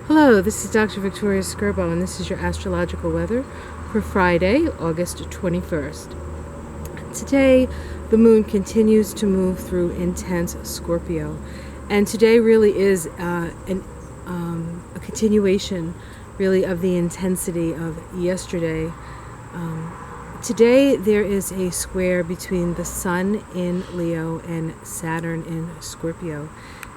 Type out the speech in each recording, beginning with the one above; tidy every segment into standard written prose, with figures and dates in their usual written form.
Hello, this is Dr. Victoria Skirbo, and this is your astrological weather for Friday, August 21st. Today, the moon continues to move through intense Scorpio, and today really is a continuation, really, of the intensity of yesterday. Today, there is a square between the Sun in Leo and Saturn in Scorpio.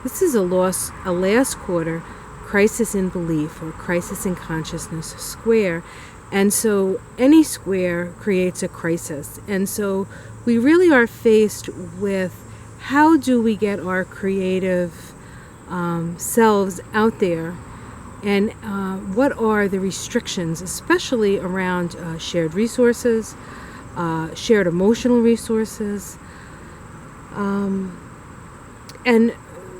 This is a last quarter crisis in belief or crisis in consciousness square, and so any square creates a crisis, and so we really are faced with how do we get our creative selves out there, and what are the restrictions, especially around shared resources, shared emotional resources, and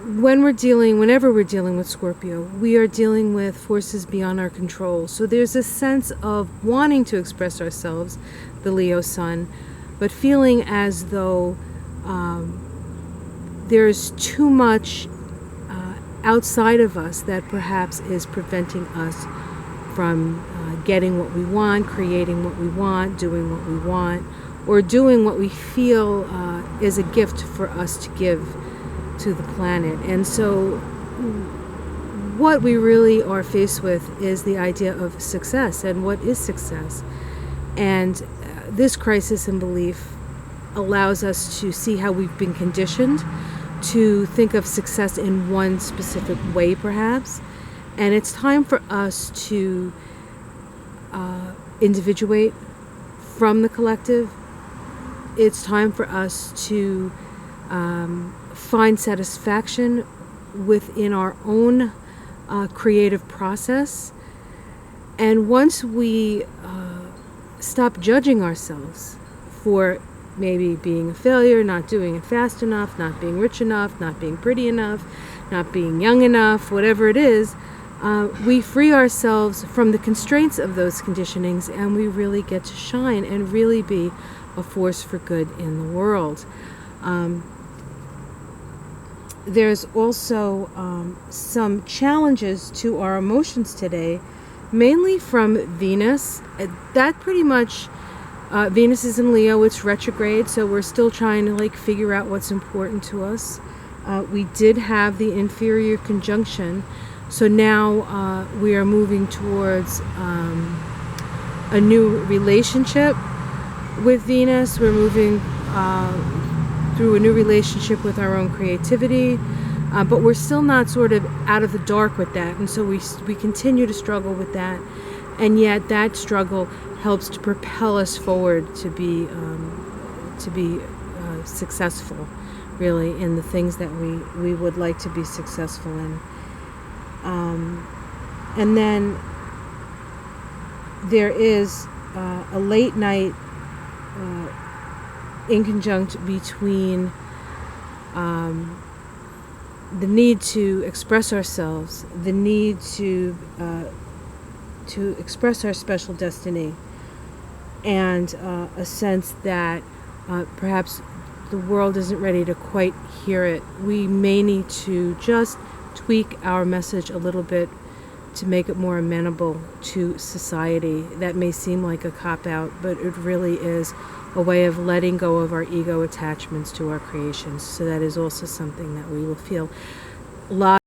whenever we're dealing with Scorpio, we are dealing with forces beyond our control. So there's a sense of wanting to express ourselves, the Leo sun, but feeling as though there's too much outside of us that perhaps is preventing us from getting what we want, creating what we want, doing what we want, or doing what we feel is a gift for us to give to the planet. And so what we really are faced with is the idea of success and what is success. And this crisis in belief allows us to see how we've been conditioned to think of success in one specific way, perhaps. And it's time for us to individuate from the collective. It's time for us to find satisfaction within our own creative process. And once we stop judging ourselves for maybe being a failure, not doing it fast enough, not being rich enough, not being pretty enough, not being young enough, whatever it is, we free ourselves from the constraints of those conditionings, and we really get to shine and really be a force for good in the world. There's also some challenges to our emotions today, mainly from Venus. That pretty much, Venus is in Leo, it's retrograde, so we're still trying to figure out what's important to us. We did have the inferior conjunction, so now we are moving towards a new relationship with Venus. We're moving through a new relationship with our own creativity, but we're still not sort of out of the dark with that, and so we continue to struggle with that, and yet that struggle helps to propel us forward to be successful, really, in the things that we would like to be successful in. And then there is a late night inconjunct between the need to express ourselves, the need to express our special destiny, and a sense that perhaps the world isn't ready to quite hear it. We may need to just tweak our message a little bit to make it more amenable to society. That may seem like a cop-out, but it really is a way of letting go of our ego attachments to our creations. So that is also something that we will feel a lot